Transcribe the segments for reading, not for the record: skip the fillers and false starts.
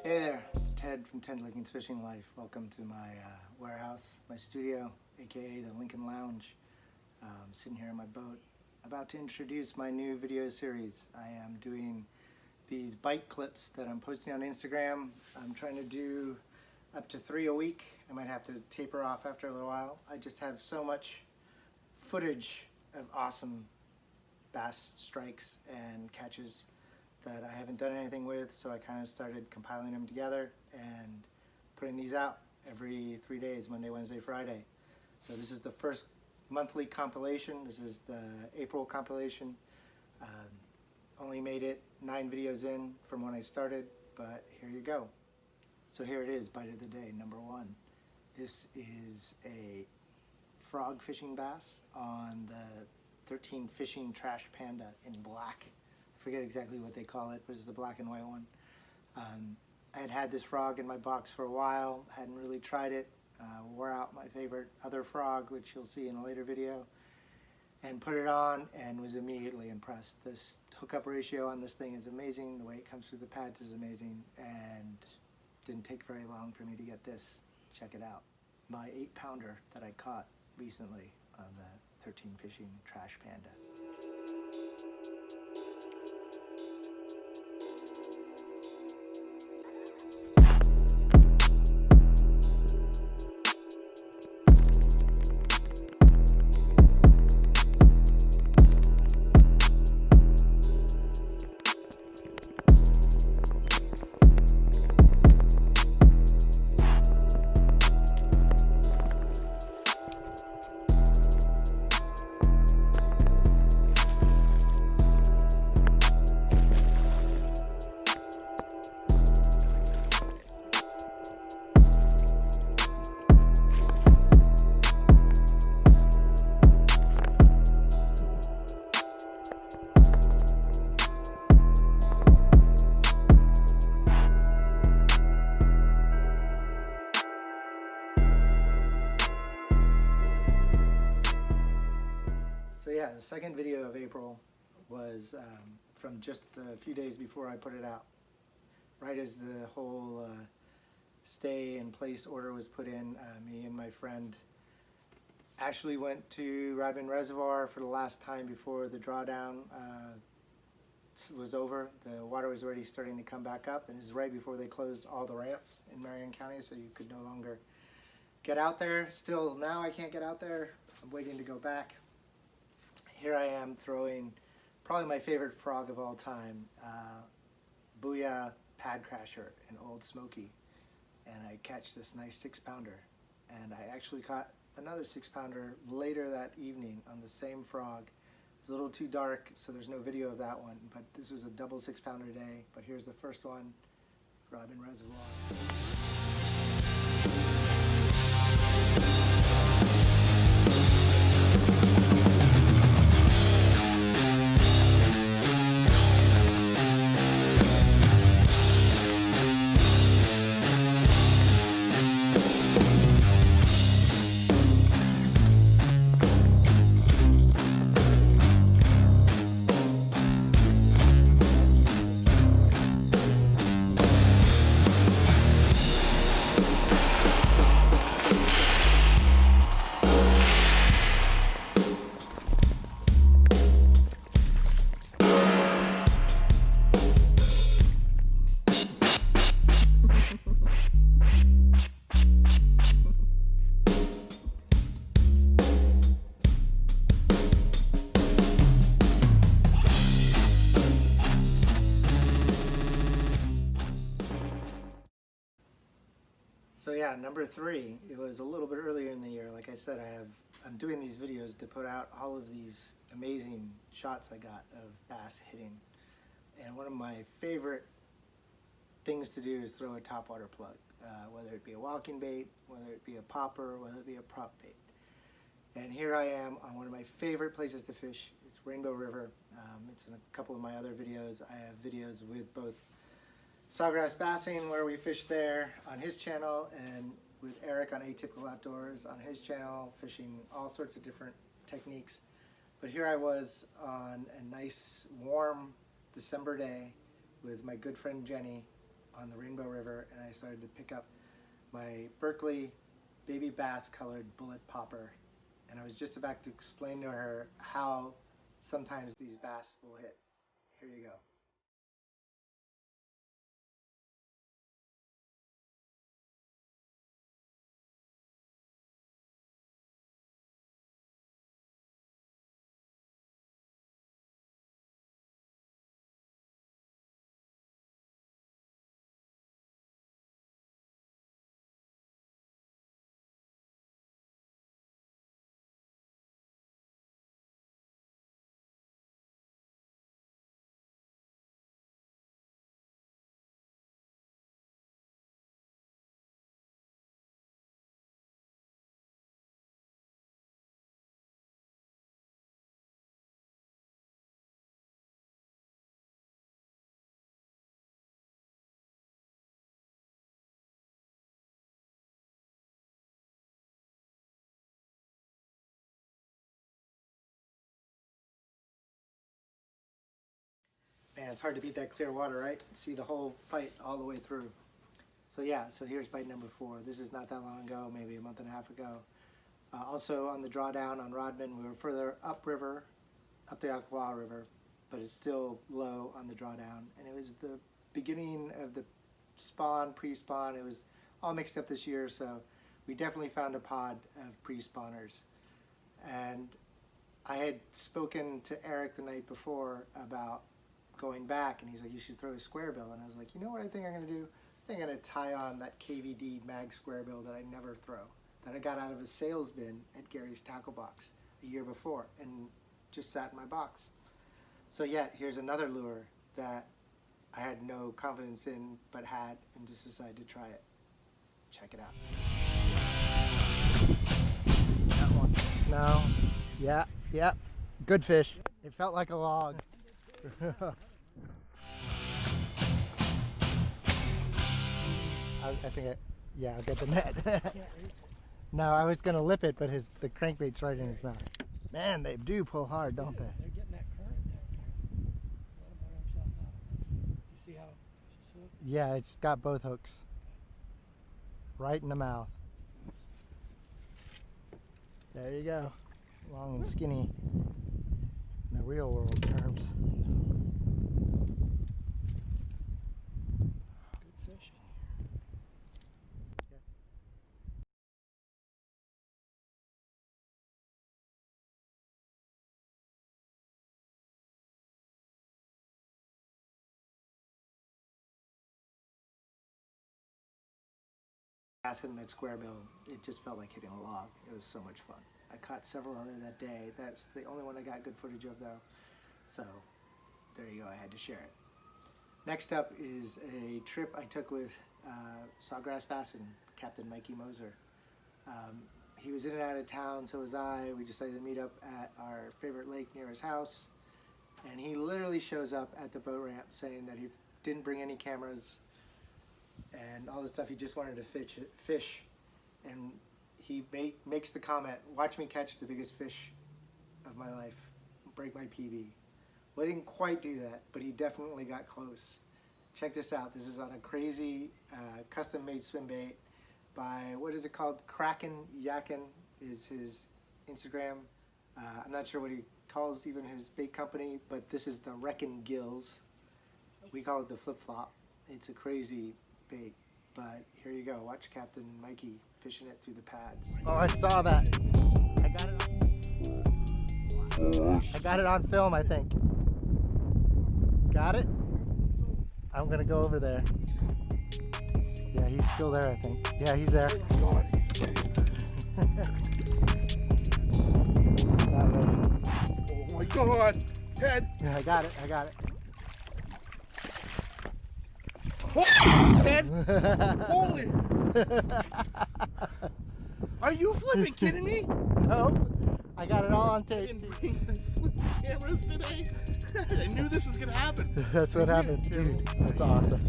Hey there, it's Ted from Ted Lincoln's Fishing Life. Welcome to my warehouse, my studio, aka the Lincoln Lounge. Sitting here in my boat, about to introduce my new video series. I am doing these bite clips that I'm posting on Instagram. I'm trying to do up to 3 a week. I might have to taper off after a little while. I just have so much footage of awesome bass strikes and catches that I haven't done anything with, so I kind of started compiling them together and putting these out every 3 days, Monday, Wednesday, Friday. So this is the first monthly compilation. This is the April compilation. Only made it 9 videos in from when I started, but here you go. So here it is, bite of the day, number 1. This is a frog fishing bass on the 13 Fishing Trash Panda in black. I forget exactly what they call it, but it's the black and white one. I had this frog in my box for a while, hadn't really tried it, wore out my favorite other frog, which you'll see in a later video, and put it on and was immediately impressed. This hookup ratio on this thing is amazing, the way it comes through the pads is amazing, and didn't take very long for me to get this. Check it out. My 8-pounder that I caught recently on the 13 Fishing Trash Panda. So yeah, the second video of April was from just a few days before I put it out. Right as the whole stay in place order was put in, me and my friend actually went to Rodman Reservoir for the last time before the drawdown was over. The water was already starting to come back up, and this is right before they closed all the ramps in Marion County, so you could no longer get out there. Still now I can't get out there. I'm waiting to go back. Here I am throwing probably my favorite frog of all time, Booyah Pad Crasher in Old Smoky, and I catch this nice 6-pounder, and I actually caught another 6-pounder later that evening on the same frog. It's a little too dark, so there's no video of that one, but this was a double 6-pounder day. But here's the first one, Rodman Reservoir. So yeah, number 3, it was a little bit earlier in the year. Like I said, I'm doing these videos to put out all of these amazing shots I got of bass hitting. And one of my favorite things to do is throw a topwater plug, whether it be a walking bait, whether it be a popper, whether it be a prop bait. And here I am on one of my favorite places to fish. It's Rainbow River. It's in a couple of my other videos. I have videos with both Sawgrass Bassing, where we fish there on his channel, and with Eric on Atypical Outdoors on his channel, fishing all sorts of different techniques. But here I was on a nice warm December day with my good friend Jenny on the Rainbow River, and I started to pick up my Berkley baby bass colored bullet popper, and I was just about to explain to her how sometimes these bass will hit. Here you go. Man, it's hard to beat that clear water, right? See the whole fight all the way through. So yeah, so here's bite number 4. This is not that long ago, maybe a month and a half ago. Also on the drawdown on Rodman, we were further upriver, up the Ocklawaha River, but it's still low on the drawdown. And it was the beginning of the spawn, pre-spawn. It was all mixed up this year, so we definitely found a pod of pre-spawners. And I had spoken to Eric the night before about going back, and he's like, you should throw a square bill. And I was like, you know what I think I'm gonna do? I think I'm gonna tie on that KVD mag square bill that I never throw, that I got out of a sales bin at Gary's Tackle Box a year before and just sat in my box. So yeah, here's another lure that I had no confidence in, but had, and just decided to try it. Check it out. That one. No. Yeah. Good fish. It felt like a log. I think I'll get the net. No, I was gonna lip it, but the crankbait's right in his mouth. Man, they do pull hard, don't they? They're getting that current down there. Let him wear himself out. You see how it's hooked? Yeah, it's got both hooks. Right in the mouth. There you go. Long and skinny in the real world terms. Good fish in here. Casting that square bill, it just felt like hitting a log. It was so much fun. I caught several other that day. That's the only one I got good footage of though. So there you go, I had to share it. Next up is a trip I took with Sawgrass Bassin, Captain Mikey Moser. He was in and out of town, so was I. We decided to meet up at our favorite lake near his house. And he literally shows up at the boat ramp saying that he didn't bring any cameras and all the stuff. He just wanted to fish. And he makes the comment, watch me catch the biggest fish of my life, break my PB. Well, he didn't quite do that, but he definitely got close. Check this out. This is on a crazy custom-made swim bait by, what is it called? Kraken Yakin is his Instagram. I'm not sure what he calls even his bait company, but this is the Wreckin' Gills. We call it the flip-flop. It's a crazy bait, but here you go. Watch Captain Mikey fishing it through the pads. Oh, I saw that. I got it on film, I think. Got it? I'm gonna go over there. Yeah, he's still there, I think. Yeah, he's there. Not ready. Oh my God! Ted! Yeah, I got it. Ted! Holy! Are you flipping kidding me? No, I got it all on I tape. didn't bring the flipping cameras today. I knew this was gonna happen. That's what happened, dude. That's awesome.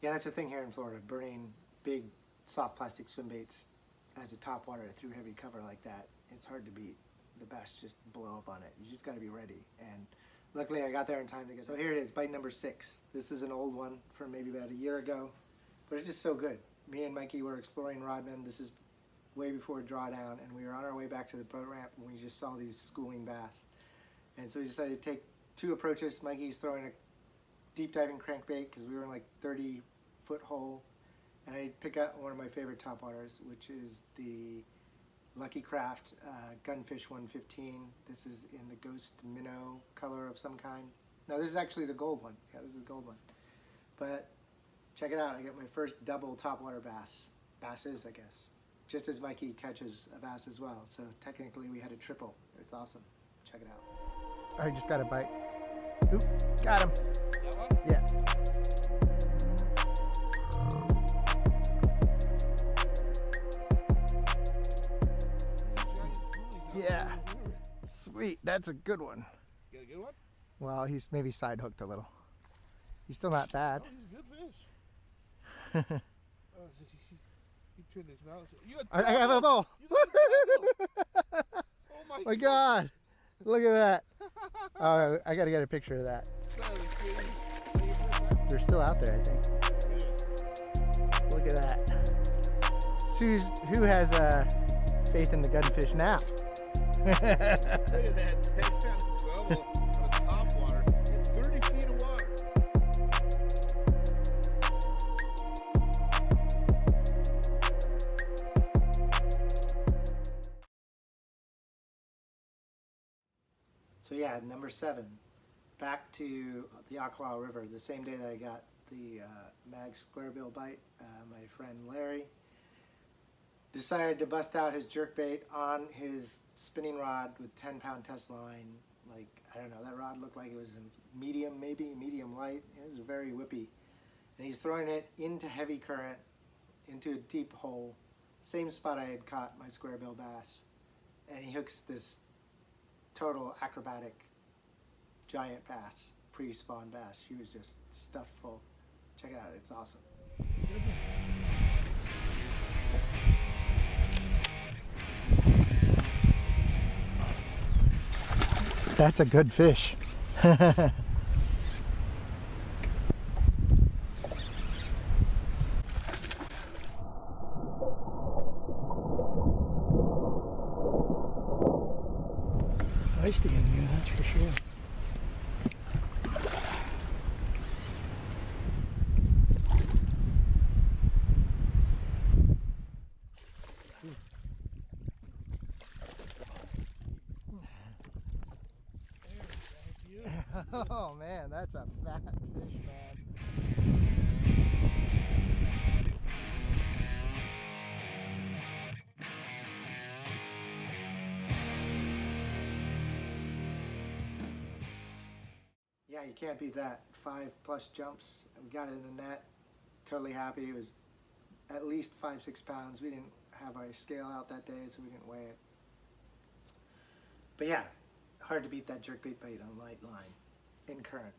Yeah, that's the thing here in Florida. Burning big soft plastic swim baits as a top water through heavy cover like that, it's hard to beat. The bass just blow up on it. You just got to be ready. And luckily I got there in time to get. So here it is, bite number 6. This is an old one from maybe about a year ago, but it's just so good. Me and Mikey were exploring Rodman. This is way before drawdown, and we were on our way back to the boat ramp when we just saw these schooling bass. And so we decided to take 2 approaches. Mikey's throwing a deep diving crankbait because we were in like 30-foot hole, and I pick up one of my favorite topwaters, which is the Lucky Craft Gunfish 115. This is in the ghost minnow color of some kind. No, this is actually the gold one. Yeah, this is the gold one. But check it out. I get my first double topwater basses, I guess. Just as Mikey catches a bass as well. So technically we had a triple. It's awesome. Check it out. I just got a bite. Oop, got him. That one? Yeah. Yeah. Sweet. That's a good one. Get a good one? Well, he's maybe side hooked a little. He's still not bad. Oh, he's a good fish. Oh, he turned his mouth. I have a bowl. Oh my God. Look at that. Oh, I got to get a picture of that. They're still out there, I think. Look at that. Who has faith in the gunfish now? Look at that. That's incredible. On the top water. It's 30 feet of water. So yeah, number 7. Back to the Ocklaw River. The same day that I got the mag squarebill bite, my friend Larry decided to bust out his jerkbait on his spinning rod with 10-pound test line. Like, I don't know, that rod looked like it was a medium, maybe medium light. It was very whippy. And he's throwing it into heavy current, into a deep hole, same spot I had caught my squarebill bass. And he hooks this total acrobatic giant bass, pre-spawn bass. She was just stuffed full. Check it out, it's awesome. That's a good fish. Feisty in here, that's for sure. Oh man, that's a fat fish, man. Yeah, you can't beat that. 5+ jumps. We got it in the net. Totally happy. It was at least 5-6 pounds. We didn't have our scale out that day, so we didn't weigh it. But yeah, hard to beat that jerkbait bait on light line in current.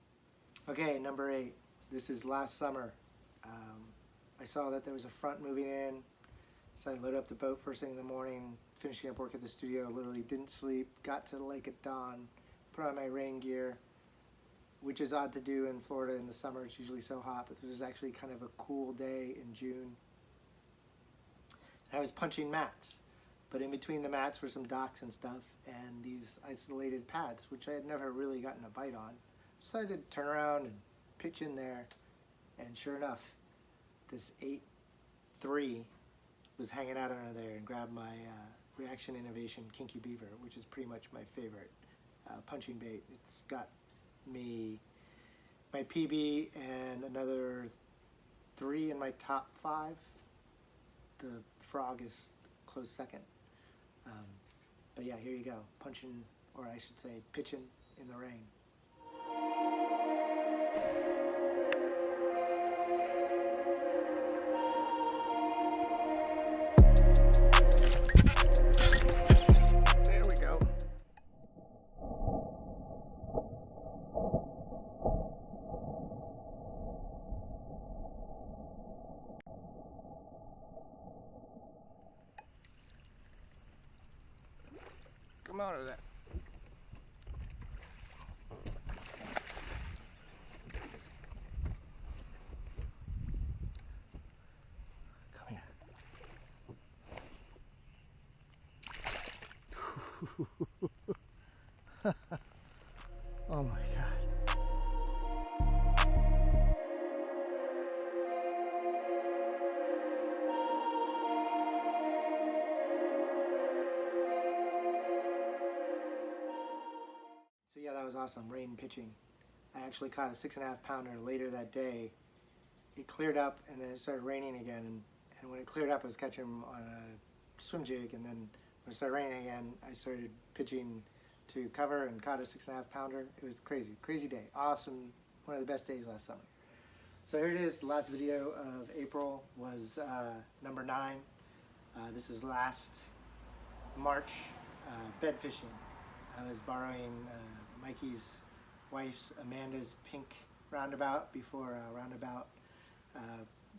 Okay, number 8. This is last summer. I saw that there was a front moving in, so I loaded up the boat first thing in the morning, finishing up work at the studio, literally didn't sleep, got to the lake at dawn, put on my rain gear, which is odd to do in Florida in the summer. It's usually so hot, but this is actually kind of a cool day in June. I was punching mats, but in between the mats were some docks and stuff, and these isolated pads, which I had never really gotten a bite on. Decided to turn around and pitch in there, and sure enough, this 8-3 was hanging out under there and grabbed my Reaction Innovation Kinky Beaver, which is pretty much my favorite punching bait. It's got me my PB and another 3 in my top 5. The frog is close second. But yeah, here you go, punching, or I should say pitching in the rain. There we go. Come out of that. Come here. Oh my God. So yeah, that was awesome, rain pitching. I actually caught a 6.5 pounder later that day. It cleared up and then it started raining again. And when it cleared up, I was catching them on a swim jig. And then when it started raining again, I started pitching to cover and caught a 6.5 pounder. It was crazy, crazy day. Awesome, one of the best days last summer. So here it is, the last video of April was number 9. This is last March, bed fishing. I was borrowing Mikey's wife's, Amanda's, pink roundabout before Roundabout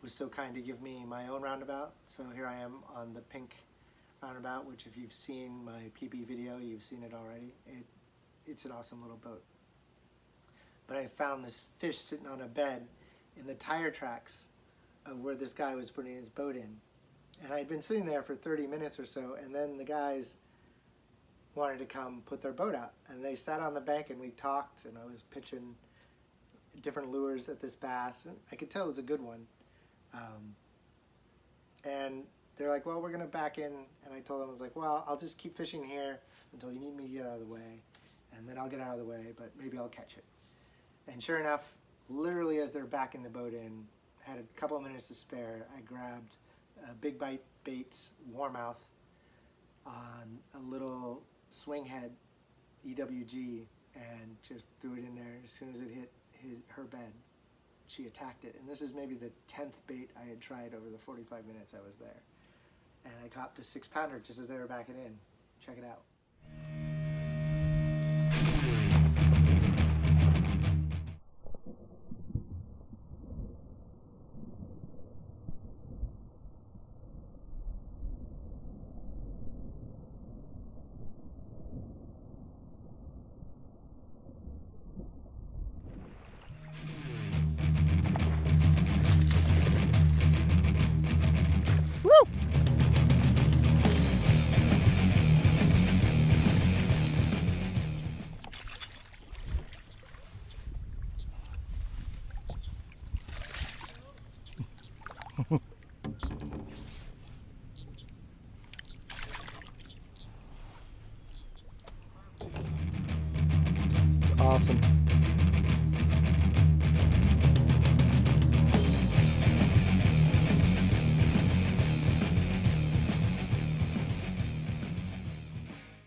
was so kind to give me my own roundabout. So here I am on the pink roundabout, which if you've seen my PB video, you've seen it already. It's an awesome little boat. But I found this fish sitting on a bed in the tire tracks of where this guy was putting his boat in. And I'd been sitting there for 30 minutes or so, and then the guys wanted to come put their boat out. And they sat on the bank and we talked, and I was pitching different lures at this bass. And I could tell it was a good one. And they're like, well, we're gonna back in. And I told them, I was like, well, I'll just keep fishing here until you need me to get out of the way. And then I'll get out of the way, but maybe I'll catch it. And sure enough, literally as they're backing the boat in, had a couple of minutes to spare, I grabbed a Big Bite Baits Warmouth on a little swing head EWG and just threw it in there. As soon as it hit her bed, she attacked it. And this is maybe the 10th bait I had tried over the 45 minutes I was there. And I caught the 6-pounder just as they were backing in. Check it out. Awesome.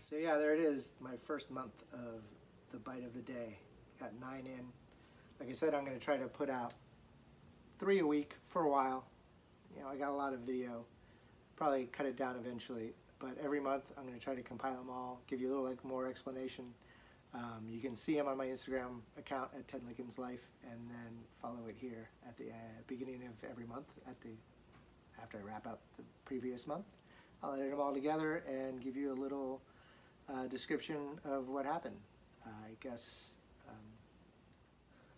So yeah, there it is, my first month of the bite of the day. Got 9 in. Like I said, I'm going to try to put out 3 a week for a while. You know, I got a lot of video. Probably cut it down eventually, but every month I'm going to try to compile them all, give you a little more explanation. You can see them on my Instagram account at Ted Lincoln's Life, and then follow it here at the beginning of every month. After I wrap up the previous month, I'll edit them all together and give you a little description of what happened. I guess.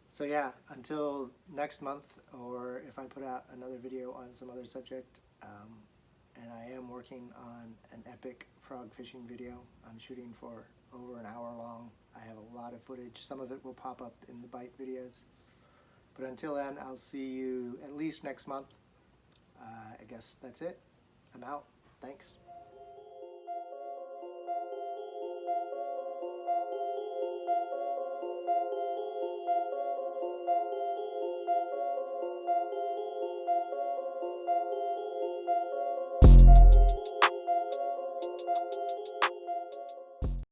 So yeah, until next month, or if I put out another video on some other subject, and I am working on an epic frog fishing video. I'm shooting for over an hour long. I have a lot of footage. Some of it will pop up in the bite videos. But until then, I'll see you at least next month. I guess that's it. I'm out. Thanks.